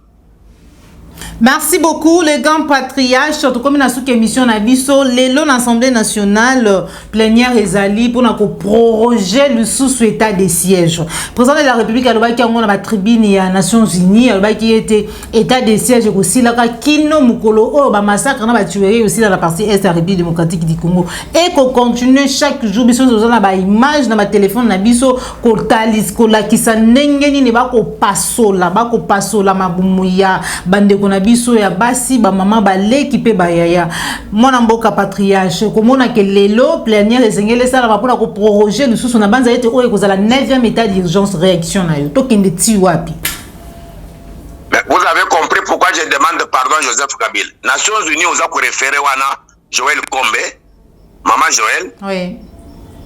Merci beaucoup les grands patriarches, surtout comme une émission Nabiso, l'élo l'Assemblée nationale plénière Ezali pour proroger le sous-état des sièges. Président de la République a le qui a la tribune des Nations Unies, a qui était état des sièges aussi là Kino Mukolo oh ba massacre na ba tuerie aussi dans la partie est de la République démocratique du Congo et qu'on continue chaque jour biso na ba image na ba téléphone na biso ko talis ko la kisa ndenge ni ba ko pasola mabumuya bande ko na biso ya basi ba mama ba leki pe ba yaya mwana mboka patriarche komona ke lelo plénière ezengele sala ba pona ko proroger lisusu na banza ete oyo kozala 9e état d'urgence réaction na yo tokende ti wapi. Mais vous avez compris pourquoi je demande pardon Joseph Kabila. Nations Unies aux a référé wana Joël Kombe, maman Joël. Oui.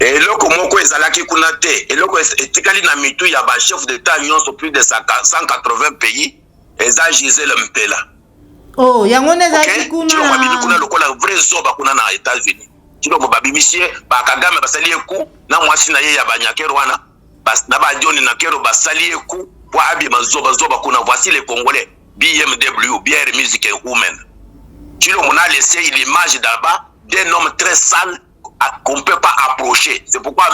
Et loko moko ezalaki kuna te, et loko etikali na mitu ya ba chef d'état nyonso plus de 180 pays, eza Gisèle Mpela. Oh, yango nezaki kuna. Tilo mabimi kuna lokola vrai zoba kuna na États-Unis. Tilo babimisie ba Kagame basali eku na mwasi na ye ya banyakero wana. Bas na ba Dioni na kero basali eku pour abi mazoba zoba kuna. Voici les Congolais, BMW, Bière Musique et Women. Tilo mona laissé l'image d'abord d'un homme très sale qu'on ne peut pas approcher. C'est pourquoi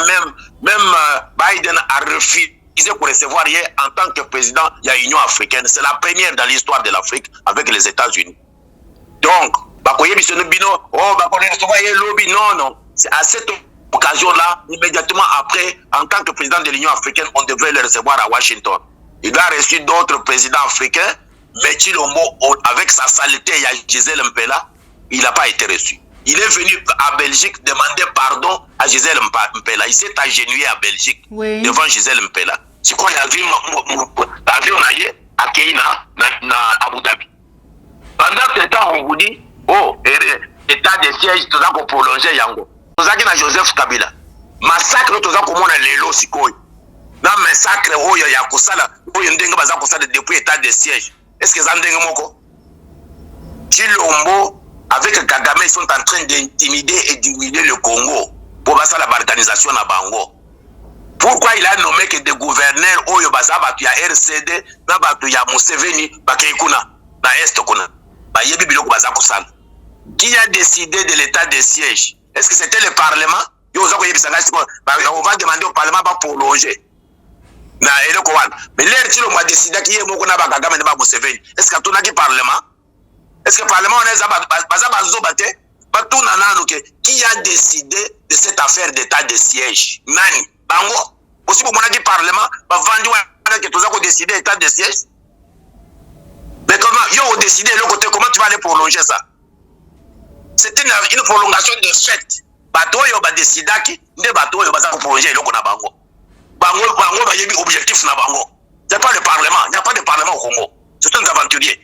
même Biden a refusé pour recevoir hier en tant que président de l'Union africaine. C'est la première dans l'histoire de l'Afrique avec les États-Unis. Donc, non. C'est à cette occasion-là, immédiatement après, en tant que président de l'Union africaine, on devait le recevoir à Washington. Il a reçu d'autres présidents africains, mais Chilombo, avec sa saleté, il y a Gisèle Mpela, il n'a pas été reçu. Il est venu à Belgique demander pardon à Gisèle Mpela. Il s'est agenouillé à Belgique devant Gisèle Mpela. C'est quoi l'avion à Keïna, à Abu Dhabi. Pendant ce temps, on vous dit, oh, état de siège, tout ça qu'on prolongeait Yango. Tout ça qui n'a Joseph Kabila. Massacre, tout ça qu'on a les lots, c'est quoi? Non, massacre, oh, il y a Kosala, oh, il y a un dingue, depuis état de siège. Est-ce que ça a un moko? Chilombo, avec Kagame, ils sont en train d'intimider et d'humilier le Congo pour passer la balkanisation à Bango. Pourquoi il a nommé que des gouverneurs Oyo Baza Batu ya RCD, na Batu ya Museveni, Bakeikuna, na Est Kuna, Bayebi Biloko Baza Kusana. Qui a décidé de l'état de siège? Est-ce que c'était le Parlement? On va demander au Parlement de prolonger. Na Eloko Wan. Mais l'air Tilo m'a décidé qu'il y a Mokuna Bakagame de Museveni. Est-ce que tu n'as pas Parlement? Est-ce que le Parlement qui a décidé de cette affaire d'état de siège? Nani? Bango? Aussi pour mon avis, Parlement va vendre que tout ça qu'on décidé d'état de siège? Mais comment? Ils ont décidé le côté, comment tu vas aller prolonger ça? C'était une prolongation de fait. Bateau, ils ont décidé que les bateaux, ils vont prolonger le côté Bango. Bango, il y a un objectif na Bango. Il n'y a pas de Parlement. Il n'y a pas de Parlement au Congo. Ce sont des aventuriers.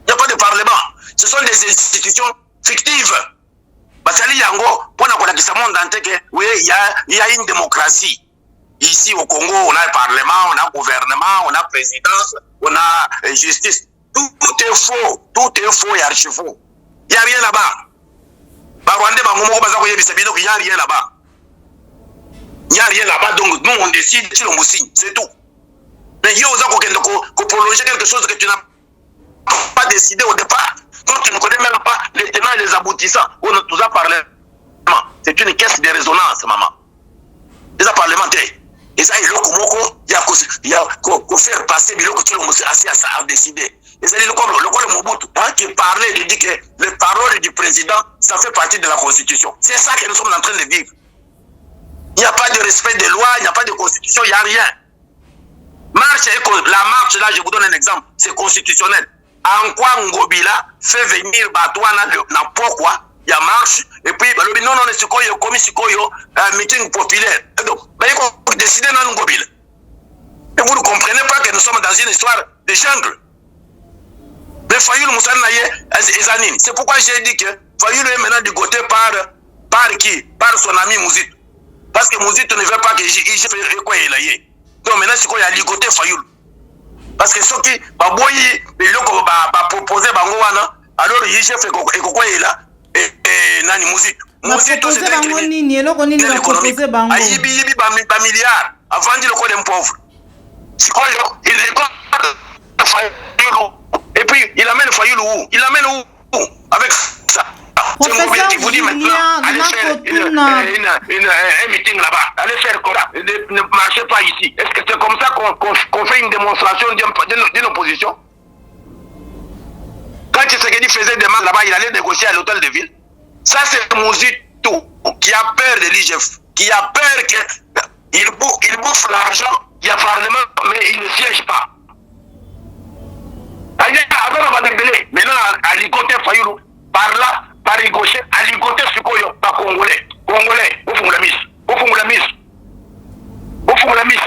Il n'y a pas de Parlement. Ce sont des institutions fictives. Basali Yango, pour nous montrer que oui, il y a une démocratie. Ici au Congo, on a le Parlement, on a le gouvernement, on a la présidence, on a la justice. Tout est faux. Tout est faux et archi faux. Il n'y a rien là-bas. Il n'y a rien là-bas. Il n'y a rien là-bas. Donc nous, on décide, c'est tout. Mais il y a prolonger quelque chose que tu n'as pas décidé au départ. Quand tu ne connais même pas les tenants et les aboutissants, on nous a parlé. C'est une caisse de résonance, maman. Les parlementaires. Et ça, il y a qu'à faire passer, mais l'autre, assez à décider. Et ça, le Mobutu, qui parlait, il dit que les paroles du président, ça fait partie de la Constitution. C'est ça que nous sommes en train de vivre. Il n'y a pas de respect des lois, il n'y a pas de Constitution, il n'y a rien. La marche, là, je vous donne un exemple, c'est constitutionnel. En quoi Ngobila fait venir Batouana na pourquoi il y a marche et puis non c'est quoi comme c'est quoi meeting populaire donc il décider dans Ngobila et vous ne comprenez pas que nous sommes dans une histoire de jungle. Mais Fayoulou Moussa Naye Ezanine, c'est pourquoi j'ai dit que Fayoulou est maintenant du côté par qui? Par son ami Mouzit, parce que Mouzit ne veut pas que j'ai fait quoi il a eu. Donc maintenant c'est quoi il y a du côté Fayoulou. Parce que ceux qui ont proposé Bangoana, alors il chef et quoi est là et nani Mouzit. Mouzit tout c'est un milliard avant de le coup d'un pauvre. C'est quoi il est Fayoulou et puis il amène Fayoulou où? Il amène où? Avec ça. Professeur Julien, allez faire un meeting là-bas, allez faire quoi? Ne marchez pas ici. Est-ce que c'est comme ça qu'on fait une démonstration d'une opposition? Quand Tshisekedi faisait des demandes là-bas, il allait négocier à l'hôtel de ville. Ça c'est Mouzito qui a peur de l'IGF, qui a peur qu'il bouffe l'argent, il y a parlement, mais il ne siège pas. maintenant à ligoter Fayoulou par là par ricochet à ligoter Sikoyo par congolais au fond la mise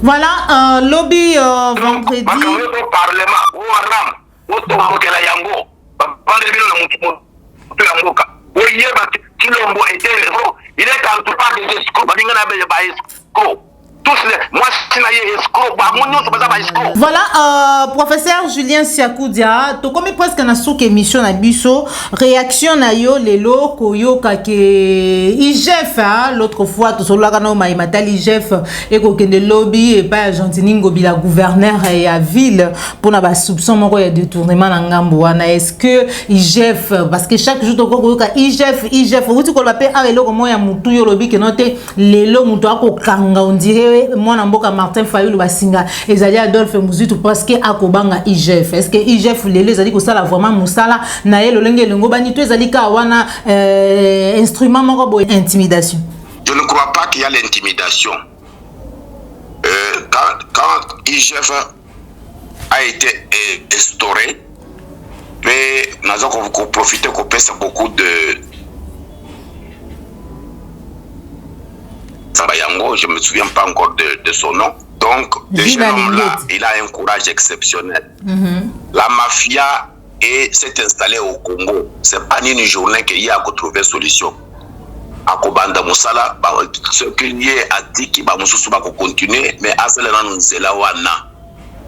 voilà lobby vendredi parlement au ram au tomboke la yango vendredi na mutu ya mboka oyeba Chilombo était héros il est entouré des escrocs balinga na ba escrocs. Voilà, professeur Julien Siakoudia, to comme presque na souk émission na biso, réaction na yo lelo koyoka ke IGF l'autre fois to solo kana ma matali IGF et ko kende lobby et pas Argentine ngobila gouverneur ya ville pour na ba soupçon moko ya détournement na ngambo wana. Est-ce que IGF parce que chaque jour to koyoka IGF uti ko lape arelo ko moya mutu yo lobby ke note lelo mutu akokanga on dirait moi mboka Martin Fayoulou basinga ezali Adolphe Muzitu parce que akobanga IGF. Est-ce que IGF lelo ezali ko sala vraiment musala na ye lolenge lengo bani to ezali ka wana instrument moko bo intimidation? Je ne crois pas qu'il y a l'intimidation. Quand IGF a été instauré, mais nous avons profité qu'on pèse beaucoup de Sabayango, je ne me souviens pas encore de son nom. Donc, ce jeune homme-là, il a un courage exceptionnel. La mafia s'est installée au Congo. Ce n'est pas une journée qu'il y a à trouver solution. À Kobanda Moussala, ce qu'il y a dit qu'il va continuer, mais à cela, nous là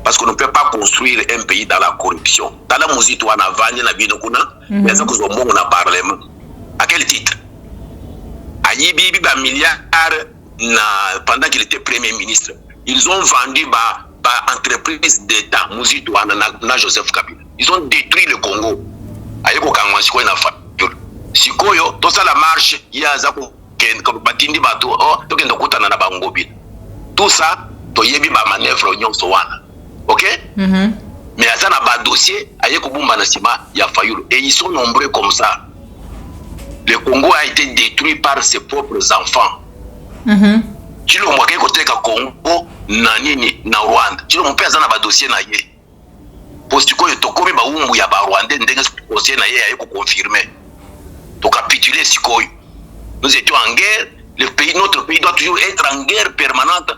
parce qu'on ne peut pas construire un pays dans la corruption. Dans la musique, on a vendu la binokuna, mais ça nous a parlement. À quel titre? Ayibi ba milliard pendant qu'il était premier ministre. Ils ont vendu entreprise d'État, Mouzito na Joseph Kabila. Ils ont détruit le Congo. Ayeko kangwa sikoyo na Fayoulou. Sikoyo to ça la marche ya zako ken comme batindi bato to kendo kutana na bangobi. Tout ça to yebi ba manœuvre nyonso wana. OK? Mais azana ba dossier ayeko bumba na sima ya Fayoulou et ils sont nombreux comme ça. Le Congo a été détruit par ses propres enfants. Chilombo ke côté ka Congo na nini na Rwanda. Chilombo pe azana ba dossier na ye. Postiko yo tokomi ba umbu ya ba Rwanda ndenge dossier na ye ya ko confirmer. To capituler sikoyo. Nous étions en guerre, notre pays doit toujours être en guerre permanente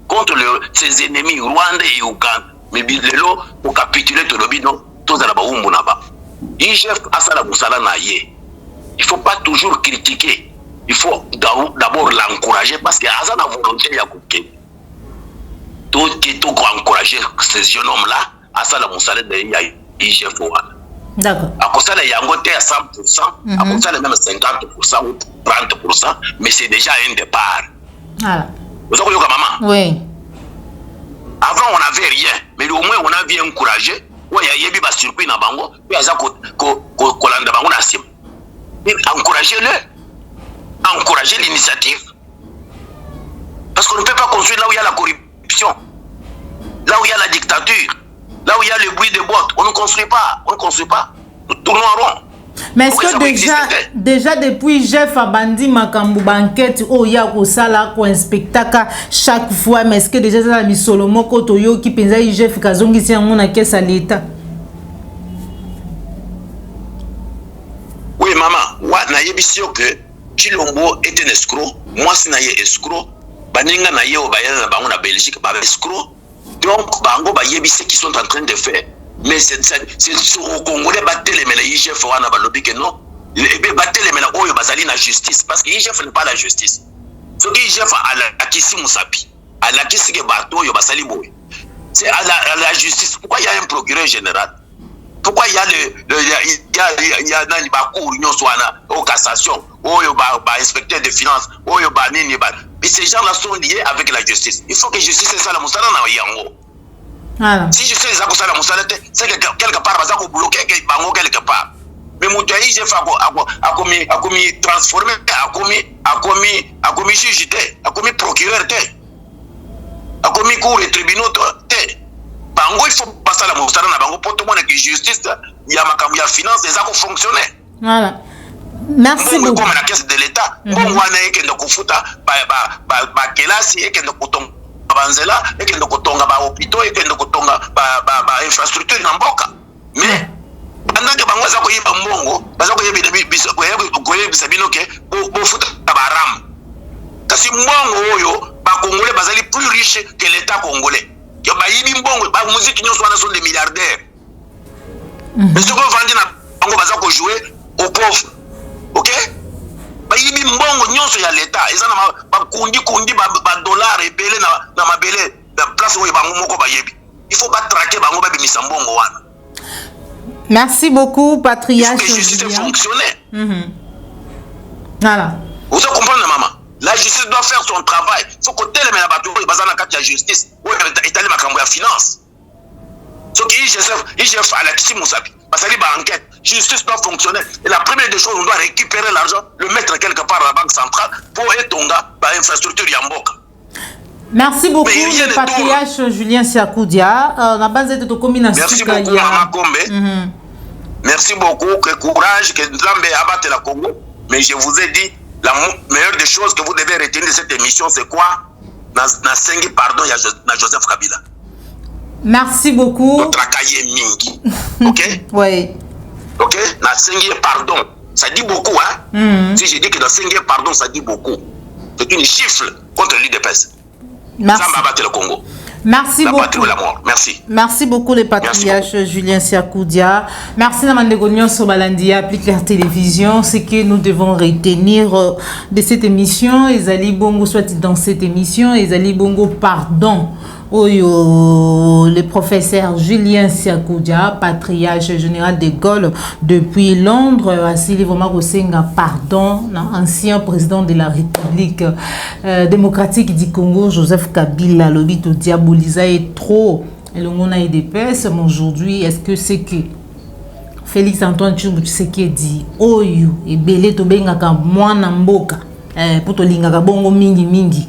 contre ses ennemis Rwanda et Ouganda. Mais lelo pour capituler to lobino to za ba umbu na ba. IGF asala musala na ye. Il ne faut pas toujours critiquer. Il faut d'abord l'encourager parce qu'il y a une volonté de l'encourager. Tout encourager ces jeunes hommes-là à ça la moussale de IGF. D'accord. À cause de yango à 100%, à cause de même 50% ou 30%, mais c'est déjà un départ. Voilà. Vous savez maman? Oui. Avant on n'avait rien, mais au moins on a bien encouragé. Ouais, il y a eu des surpris dans bango, puis il y a kolanda bango na sim. Encouragez l'initiative. Parce qu'on ne peut pas construire là où il y a la corruption, là où il y a la dictature, là où il y a le bruit de bottes. On ne construit pas. Nous tournons en rond. Mais est-ce que déjà depuis Jeff Abandi Makambu banquette Oya Kosala ko inspectaka chaque fois, mais est-ce que déjà ça la misolomo kotoyo qui pensa Jeff Kazongi si on a caisse à l'état? Oui, maman, na yebisio que Chilombo est un escroc, moi si na ye escroc, baninga na ye obayana na bango na Belgique ba escroc. Donc bango ba yebisi qui sont en train de faire. Mais c'est au Congolais battre les mena IGF wana ba lobi que non. Et bien battre les mena oyo bazali na justice parce que IGF n'est pas la justice. Ce que IGF a la kisi musapi, a la kisi ke bato yo basali boy. C'est à la justice. Pourquoi il y a un procureur général? Pourquoi il y a dans les cours au cassation, au inspecteur de finances, au nini ba. Et ces gens-là sont liés avec la justice. Il faut que la justice soit la moussala na yango. Voilà. Si justice est la moussala, c'est que quelque part va ça bloquer quelque part. Mais mon Dieu, j'ai fait a commis transformer, a commis juge, a commis procureur, a commis cour et tribunaux. Bango, il faut passer la moussala na bango pour tout le monde que justice, il y a ma finance, les accords fonctionnent. Voilà. Merci beaucoup. Comme la caisse de l'État, bon, on a que nous kufuta, ba kelasi et que nous kutons banzela ekende kotonga ba hôpitaux ekende kotonga ba infrastructure na mboka mais pendant que bango za koyiba mbongo baza koyebisa bino ke bofuta baram kasi mbongo oyo bakongolais bazali plus riche que l'état congolais yo bayibi mbongo ba musique nyonso wana sont des milliardaires mais ce qu'on vend na bango baza ko jouer aux pauvres ok bayibi mbongo nyonso ya l'état eza na bakundi ba dollar ebele na mabele na place oyo bango moko bayebi il faut pas traquer bango ba bimisa mbongo wana. Merci beaucoup patriarche. Il faut que la justice fonctionne. Voilà. Vous comprenez maman? La justice doit faire son travail. Il faut que tel mais la bateau bazana kati ya justice. Ouais, étaler makambo ya finance. Ce qui IGF à la kisi musabi. Parce que la enquête, justice doit fonctionner. Et la première des choses, on doit récupérer l'argent, le mettre quelque part à la banque centrale pour étonga ba infrastructure ya mboka. Merci beaucoup le patriarche Julien Siakoudia. On a basé de combinaison. Merci beaucoup Maman Kombe. Merci beaucoup, que courage, que Nzambe abatte la Congo. Mais je vous ai dit, la meilleure des choses que vous devez retenir de cette émission, c'est quoi? Na sengi pardon, il y a Joseph Kabila. Merci beaucoup. Notre cahier mingi. Ok? Oui. Ok? Na sengi pardon. Ça dit beaucoup, hein? Si je dis que na sengi pardon, ça dit beaucoup. C'est une gifle contre l'UDPS. Merci. Ça m'a battu le Congo. Merci beaucoup. Merci. Merci beaucoup les patriarches Julien Siakoudia. Merci Namandego Nyonso Balandia, applique la télévision. Ce que nous devons retenir de cette émission, Ezali Bongo soit dans cette émission, Ezali Bongo pardon. Le professeur Julien Siakoudia, patriarche général de Gaulle depuis Londres, Assili Vomagosenga, pardon, ancien président de la République démocratique du Congo, Joseph Kabila, l'obito diabolisa est trop, et le monde a eu des pèses, mais aujourd'hui, est-ce que c'est que Félix Antoine Tshisekedi dit, Oyo, et Belé Tobengaka, Mwana Mboka, pour Tolingaka Bongo Mingi.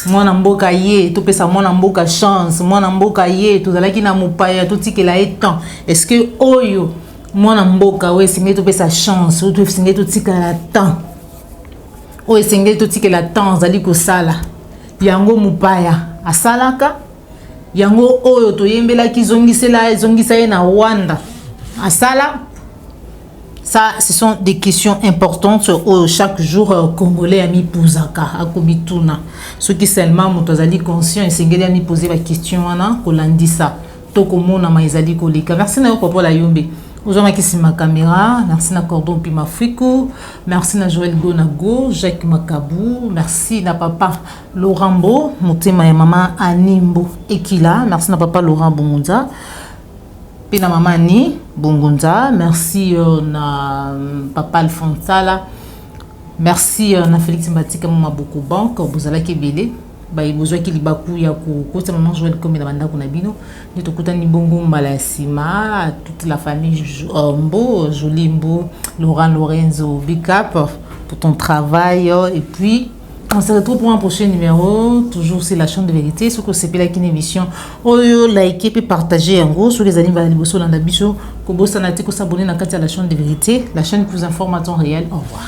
Mwana mboka ye to pesa mwana mboka chance mwana mboka ye to zalaki na mupaya to tikela etan est-ce que oyo mwana mboka we singe to pesa chance ou to singe to tikela temps o singe to tikela temps zali ko sala yango mupaya asalaka yango oyo to yembela ki zongisa ye na Rwanda asala. Ça, ce sont des questions importantes chaque jour congolais a mis posaka à Kobituna. Ceux qui seulement motozali conscient et sengeli a mis poser la question ana kolandisa tokomona maizali kolika. Merci na papa la yombe. Aujourd'hui qui ma caméra, merci na Cordon Pima Fiku, merci na Joël Gonago, Jacques Makabou, merci na papa Laurent motema ya maman Animbo Ekila, merci na papa Laurent Bongonza. Pina maman ni Bongonza, merci na papa Alphonsala, merci na Félix Mbatika mama beaucoup banque, bozala kebele, ba ibozwa ki libaku ya ko ta maman Joël comme na banda kuna bino, ni tokuta ni bongo mbala sima, toute la famille Mbo, Jolie Mbo, Laurent Lorenzo, big up pour ton travail et puis on se retrouve pour un prochain numéro, toujours c'est la chaîne de vérité, ce que c'est là une émission. Oyo likez et partagez en gros sur les animaux de Bosso Landabicho, Kobo Sanati, ko s'abonner à la chaîne de vérité, la chaîne plus informe à temps réel. Au revoir.